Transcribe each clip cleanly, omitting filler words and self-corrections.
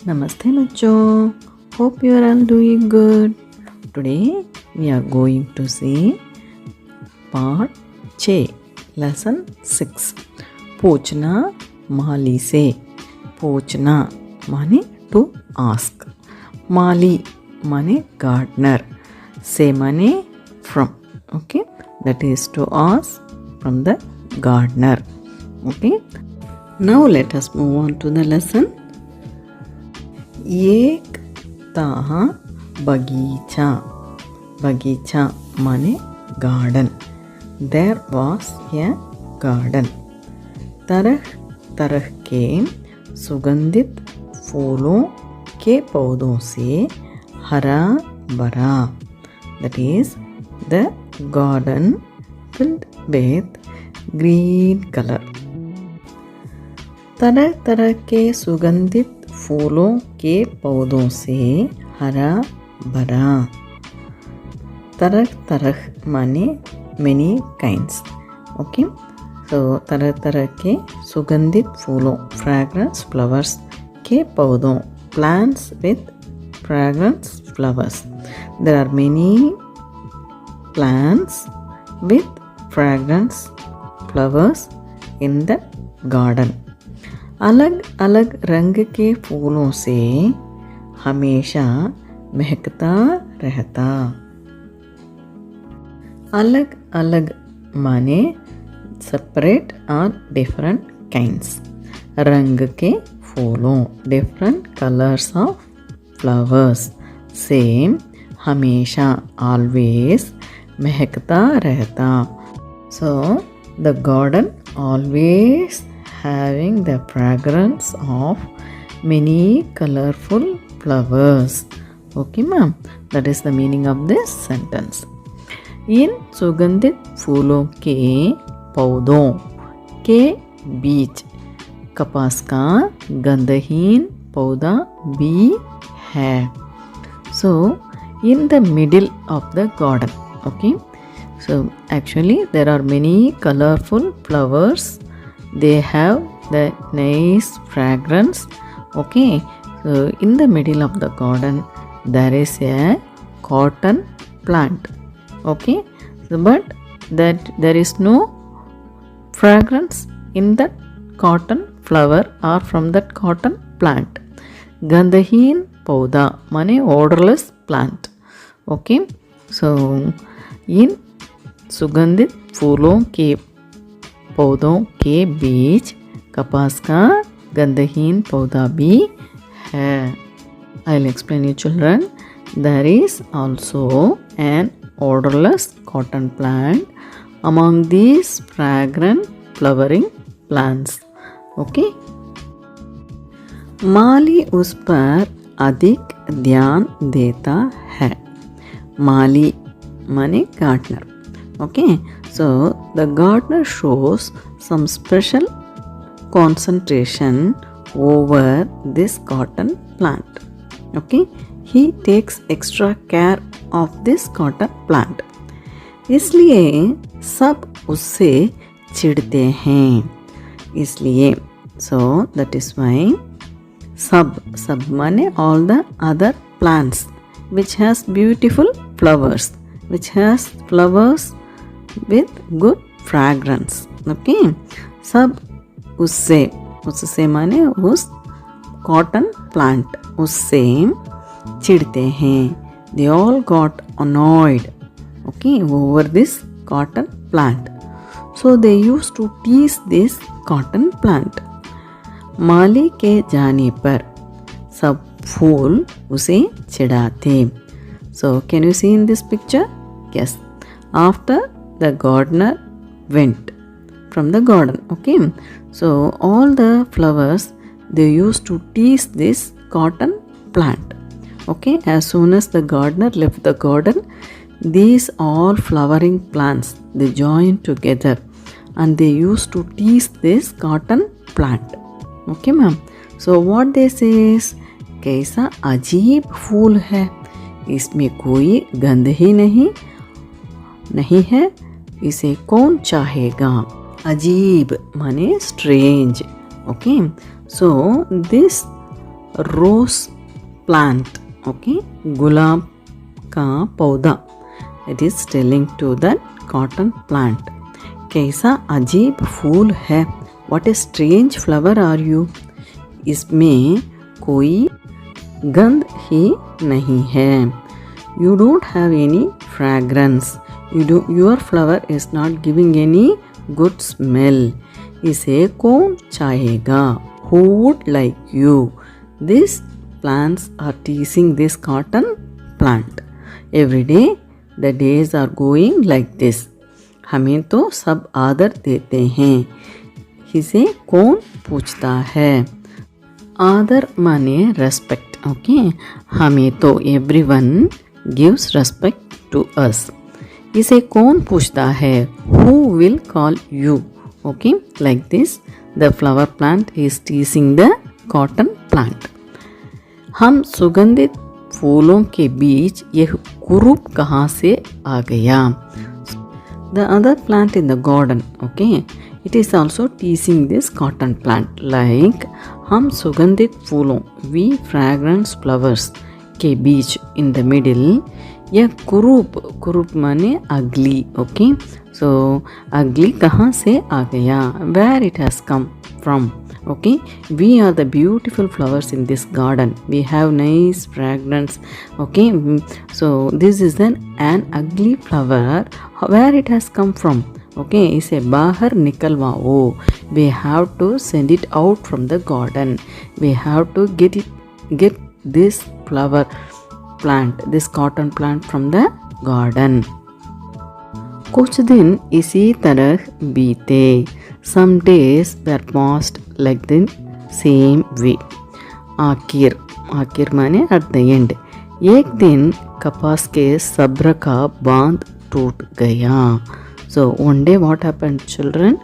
Namaste bachcho. Hope you are all doing good. Today we are going to see part 6, lesson 6. पूछना माली से. पूछना माने to ask. माली माने gardener. से माने from. Okay, that is to ask from the gardener. Okay, now let us move on to the lesson. एक था बगीचा. बगीचा माने garden. There was a garden. तरह तरह के सुगंधित फूलों के पौधों से हरा भरा. That is the garden filled with green color. तरह तरह के सुगंधित फूलों के पौधों से हरा भरा. तरह तरह माने many kinds. Okay, so तरह तरह के सुगंधित फूलों fragrance flowers के पौधों plants with fragrance flowers. There are many plants with fragrance flowers in the garden. अलग अलग रंग के फूलों से हमेशा महकता रहता. अलग अलग माने separate और different kinds. रंग के फूलों different colors of flowers से हमेशा always महकता रहता. So the garden always having the fragrance of many colorful flowers. Okay ma'am, that is the meaning of this sentence. इन सुगंधित फूलों के पौधों के बीच कपास का गंधहीन पौधा भी है. So in the middle of the garden. Okay, so actually there are many colorful flowers. They have the nice fragrance. Okay, so in the middle of the garden there is a cotton plant. Okay, so but that there is no fragrance in that cotton flower or from that cotton plant. गंधहीन पौधा माने odorless plant. Okay, so इन सुगंधित फूलों के पौधों के बीच कपास का गंधहीन पौधा भी है. I'll explain you children. There is also an odorless cotton plant among these fragrant flowering plants. Okay. माली उस पर अधिक ध्यान देता है. माली माने gardener. Okay, so the gardener shows some special concentration over this cotton plant. Okay, he takes extra care of this cotton plant. इसलिए सब उससे चिढ़ते हैं. इसलिए so that is why सब माने all the other plants which has beautiful flowers, which has flowers with good fragrance. Okay, सब उससे माने उस cotton plant उससे चिढ़ते हैं. They all got annoyed. Okay, over this cotton plant. So they used to tease this cotton plant. माली के जाने पर सब फूल उसे चिढ़ाते. So can you see in this picture? Yes. After the gardener went from the garden. Okay, so all the flowers they used to tease this cotton plant. Okay, as soon as the gardener left the garden, these all flowering plants they joined together and they used to tease this cotton plant. Okay ma'am, so what they say is कैसा अजीब फूल है, इसमें कोई गंध ही नहीं है, इसे कौन चाहेगा. अजीब माने strange. Okay, so this rose plant, okay, gulab का पौधा, it is telling to that cotton plant. कैसा अजीब फूल है, what a strange flower are you, इसमें कोई गंध ही नहीं है. You don't have any fragrance, your flower is not giving any good smell. इसे कौन चाहेगा, who would like you. These plants are teasing this cotton plant. Every day the days are going like this. हमें तो सब आदर देते हैं, इसे कौन पूछता है. आदर माने रेस्पेक्ट, ओके. हमें तो everyone gives respect to us. इसे कौन पूछता है, who will call you, okay. Like this the flower plant is teasing the cotton plant. हम सुगंधित फूलों के बीच यह कुरूप कहाँ से आ गया. The other plant in the garden, okay, it is also teasing this cotton plant. Like हम सुगंधित फूलों, we fragrance flowers के बीच in the middle, यह कुरूप माने ugly, okay. So ugly कहाँ से आ गया, where it has come from, okay. We are the beautiful flowers in this garden, we have nice fragrance, okay. So this is an ugly flower, where it has come from, okay. इसे बाहर निकलवाओ, we have to send it out from the garden, we have to get this flower plant, this cotton plant from the garden. कुछ दिन इसी तरह बीते. Some days were passed like the same way. आखिर माने at the end. एक दिन कपास के सब्र का बांध टूट गया. So one day what happened, children?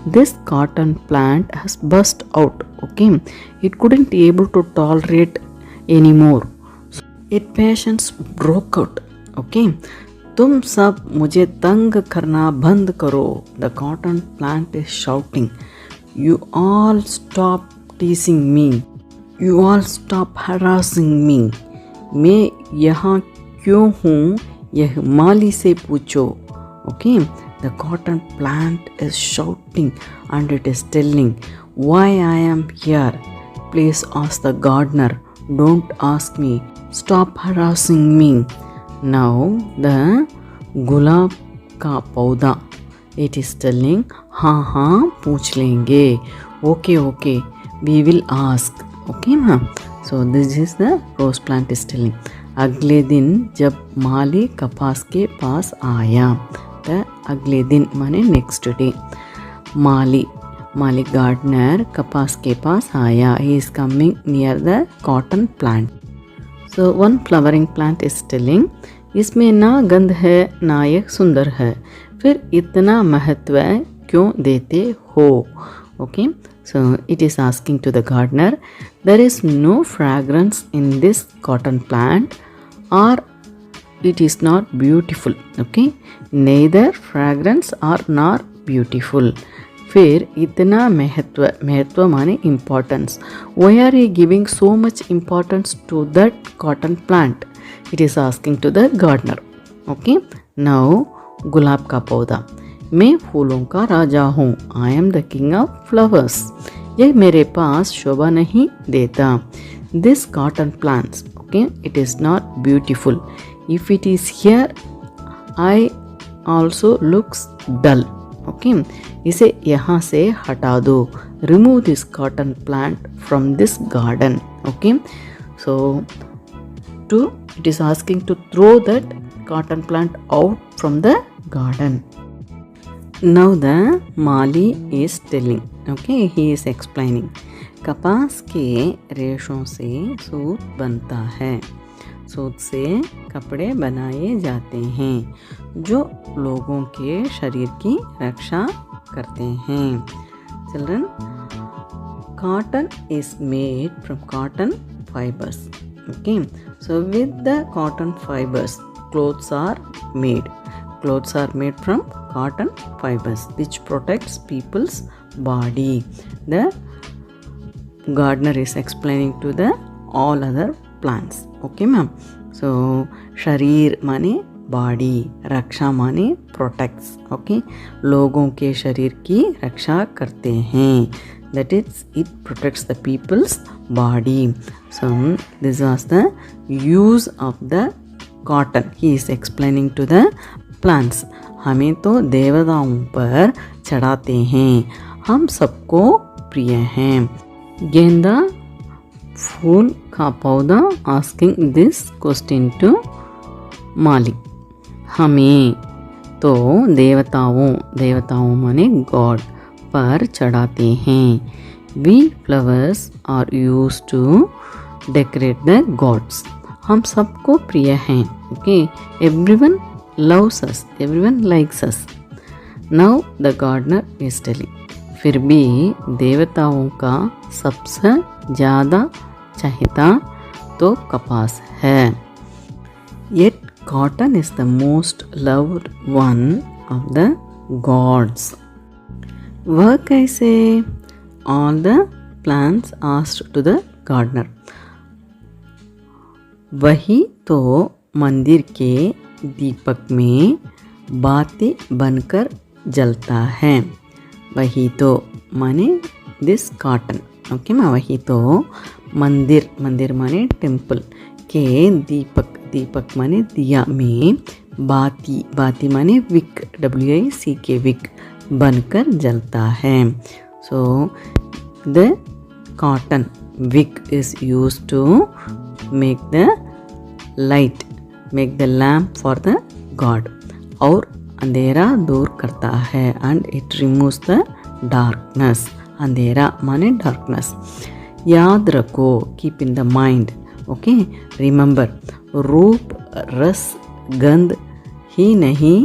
This cotton plant has burst out, okay. It couldn't able to tolerate anymore. Its patience broke out, okay. तुम सब मुझे तंग करना बंद करो. The cotton plant is shouting. You all stop teasing me. You all stop harassing me. मैं यहाँ क्यों हूँ, यह माली से पूछो, okay. The cotton plant is shouting and it is telling, why I am here. Please ask the gardener. Don't ask me. Stop harassing me. Now the गुलाब का पौधा, it is telling, हाँ पूछ लेंगे, okay, we will ask, okay ना. So this is the rose plant is telling. अगले दिन जब माली कपास के पास आया, the अगले दिन माने next day, माली gardener कपास के पास आया, he is coming near the cotton plant. So one flowering plant is telling, इसमें ना गंध है ना यह सुंदर है, फिर इतना महत्व क्यों देते हो, okay. So it is asking to the gardener, there is no fragrance in this cotton plant, or it is not beautiful, okay. Neither fragrance or nor beautiful. फिर इतना महत्व माने importance. Why are you giving so much importance to that cotton plant? It is asking to the gardener, okay. Now गुलाब का पौधा, मैं फूलों का राजा हूँ, I am the king of flowers. यह मेरे पास शोभा नहीं देता. This cotton plants, okay, it is not beautiful. If it is here, I also looks dull, okay. इसे यहाँ से हटा दो. Remove this cotton plant from this garden, okay. So it is asking to throw that cotton plant out from the garden. Now the Mali is telling, okay, he is explaining. कपास के रेशों से सूत बनता है, सूत से कपड़े बनाए जाते हैं जो लोगों के शरीर की रक्षा करते हैं. Children, cotton is made from cotton fibers, okay. So with the cotton fibers, clothes are made. Clothes are made from cotton fibers, which protects people's body. The gardener is explaining to the all other plants. Okay ma'am. So शरीर माने body, रक्षा माने protects. Okay, लोगों के शरीर की रक्षा करते हैं. That is, it protects the people's body. So this was the use of the cotton. He is explaining to the plants. हमें तो देवताओं पर चढ़ाते हैं, हम सबको प्रिय हैं. गेंदा फूल का पौधा asking this question to माली. हमें तो देवताओं माने गॉड पर चढ़ाते हैं. We flowers are used to decorate the gods. हम सबको प्रिय हैं. Okay, everyone loves us, everyone likes us. Now the gardener is telling, फिर भी देवताओं का सबसे ज़्यादा चाहता तो कपास है. Yet cotton is the most loved one of the gods. वह कैसे? All the plants asked to the gardener. वही तो मंदिर के दीपक में बाती बनकर जलता है. वही तो माने दिस कॉटन. ओके मैं, वही तो मंदिर माने टेम्पल के दीपक माने दिया में बाती माने विक, WICK विक बनकर जलता है. So the cotton wick is used to make the light, make the lamp for the god. और अंधेरा दूर करता है, and it removes the darkness. अंधेरा माने darkness. याद रखो, keep in the mind. Okay, remember, रूप रस गंध ही नहीं,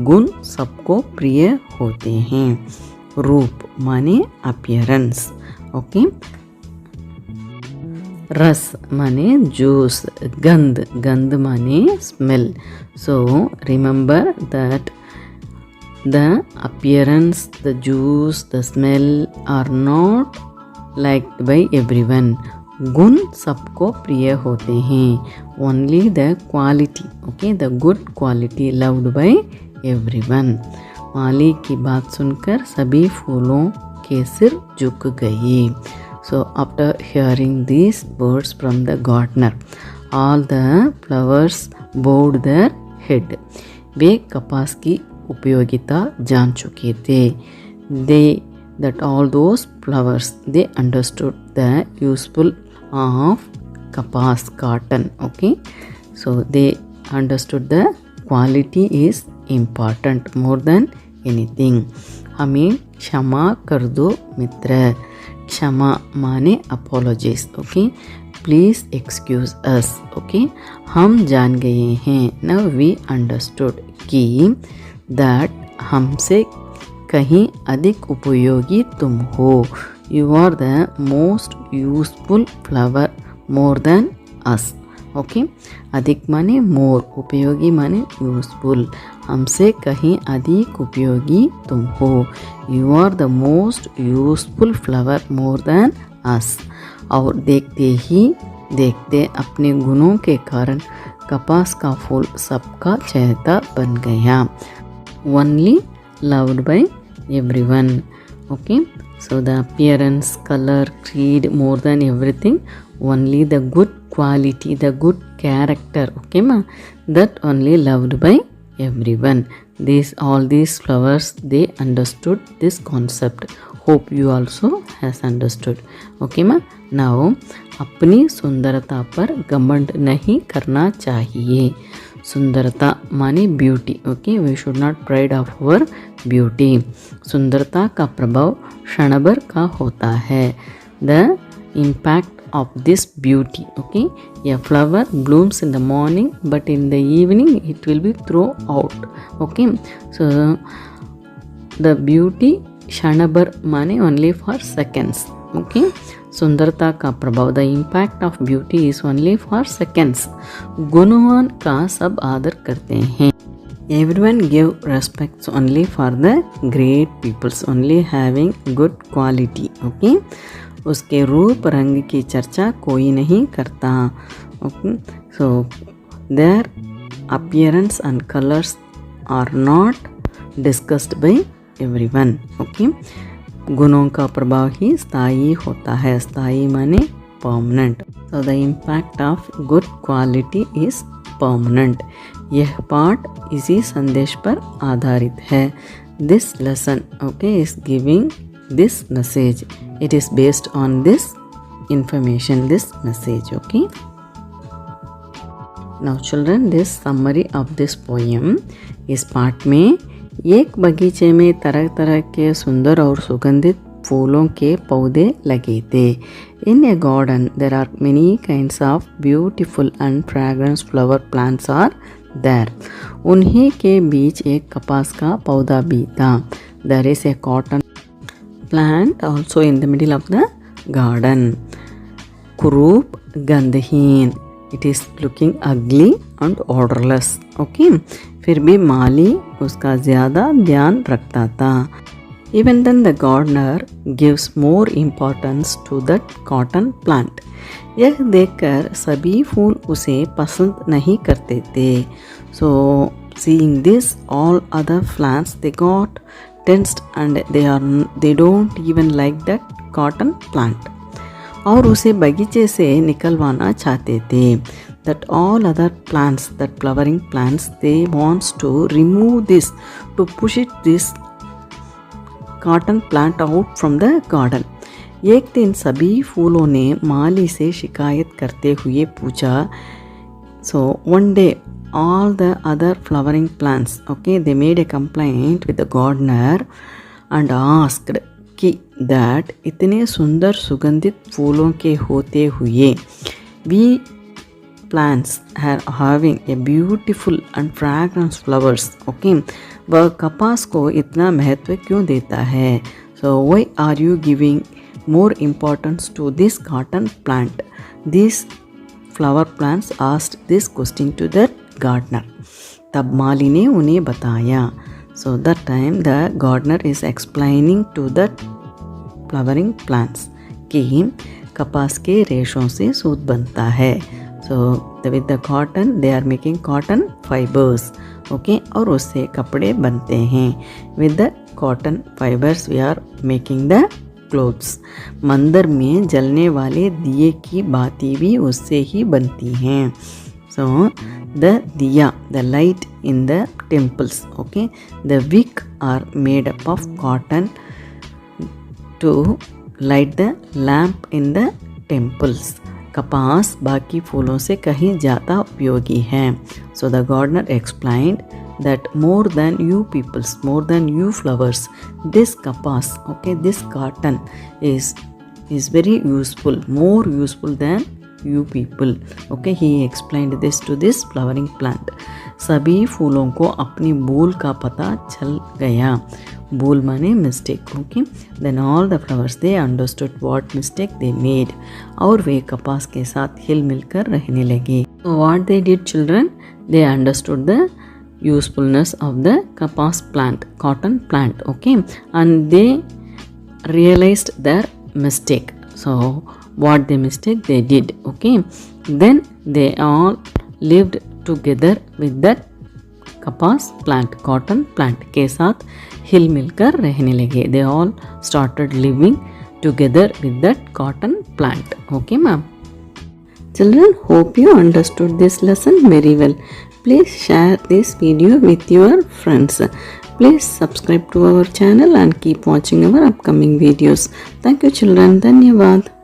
गुण सबको प्रिय होते हैं. रूप माने appearance. Okay, रस माने जूस, गंध माने smell. So remember that the appearance, the juice, the smell are not liked by everyone. गुण सबको प्रिय होते हैं. Only the quality, okay, the good quality loved by everyone. माली की बात सुनकर सभी फूलों के सिर झुक गए. So after hearing these words from the gardener, all the flowers bowed their head. वे कपास की उपयोगिता जान चुके थे. That all those flowers, they understood the useful of kapas, cotton. Okay, so they understood the quality is important more than anything. हमें क्षमा कर दो मित्र. क्षमा माने apologize. Okay, please excuse us. Okay, हम जान गए हैं. now we understood कि that हमसे कहीं अधिक उपयोगी तुम हो. you are the most useful flower more than us. Okay, अधिक माने मोर, उपयोगी माने यूजफुल. हमसे कहीं अधिक उपयोगी तुम हो. You are the most useful flower more than us. और देखते ही देखते अपने गुणों के कारण कपास का फूल सबका चहेता बन गया. Only loved by everyone. Okay, so the appearance, color, creed, more than everything, only the good quality, the good character, okay ma, that only loved by everyone. All these flowers, they understood this concept. Hope you also has understood. Okay ma. Now अपनी सुंदरता पर घमंड नहीं करना चाहिए. सुंदरता माने beauty. Okay, we should not pride of our beauty. सुंदरता का प्रभाव क्षणभर का होता है. The impact of this beauty. Okay, a flower blooms in the morning, but in the evening it will be thrown out. Okay, so the beauty क्षणभर माने only for seconds. Okay, सुंदरता का प्रभाव, the impact of beauty is only for seconds. गुणवान का सब आदर करते हैं. Everyone give respects only for the great peoples, only having good quality. Okay, उसके रूप रंग की चर्चा कोई नहीं करता. Okay, so their appearance and colors are not discussed by everyone. Okay, गुणों का प्रभाव ही स्थायी होता है. स्थायी माने permanent. So the impact of good quality is permanent. यह पाठ इसी संदेश पर आधारित है. This lesson, okay, is giving this message. It is based on this information, this message. Okay. Now children, this summary of this poem. इस पाठ में एक बगीचे में तरह तरह के सुंदर और सुगंधित फूलों के पौधे लगे थे. In a garden there are many kinds of beautiful and fragrant flower plants are there. उन्हीं के बीच एक कपास का पौधा भी था. There is a cotton plant also in the middle of the garden. कुरूप गंधहीन. It is looking ugly and odorless. Okay. फिर भी माली उसका ज़्यादा ध्यान रखता था. Even then the gardener gives more importance to that cotton plant. यह देखकर सभी फूल उसे पसंद नहीं करते थे. So seeing this, all other plants they got tensed and they don't even like that cotton plant. और उसे बगीचे से निकलवाना चाहते थे. That all other plants, that flowering plants, they wants to remove this, to push this cotton plant out from the garden. एक दिन सभी फूलों ने माली से शिकायत करते हुए पूछा. So one day all the other flowering plants, okay, they made a complaint with the gardener and asked कि that इतने सुंदर सुगंधित फूलों के होते हुए we plants are having a beautiful and fragrant flowers. Okay, वह कपास को इतना महत्व क्यों देता है? So why are you giving more importance to this cotton plant? These flower plants asked this question to the gardener. तब माली ने उन्हें बताया. So that time the gardener is explaining to the flowering plants कि कपास के रेशों से सूत बनता है. So with the cotton they are making cotton fibers. Okay, और उससे कपड़े बनते हैं. With the cotton fibers we are making the clothes. मंदिर में जलने वाले दिए की बाती भी उससे ही बनती हैं. So the diya, the light in the temples, okay, the wick are made up of cotton to light the lamp in the temples. कपास बाकी फूलों से कहीं ज़्यादा उपयोगी है. So the gardener explained that more than you peoples, more than you flowers, this kapas, okay, this cotton is very useful, more useful than you people. Okay, he explained this to this flowering plant. सभी फूलों को अपनी भूल का पता चल गया. भूल माने mistake. Okay, then all the flowers they understood what mistake they made. और वे कपास के साथ हिल मिलकर रहने लगे. So what they did children? They understood the usefulness of the kapas plant, cotton plant. Okay, and they realized their mistake. So what the mistake they did. Okay, then they all lived together with that कपास plant, cotton plant के साथ हिल मिलकर रहने लगे. They all started living together with that cotton plant. Okay, ma'am. Children, hope you understood this lesson very well. Please share this video with your friends. Please subscribe to our channel and keep watching our upcoming videos. Thank you children. Dhanyavad.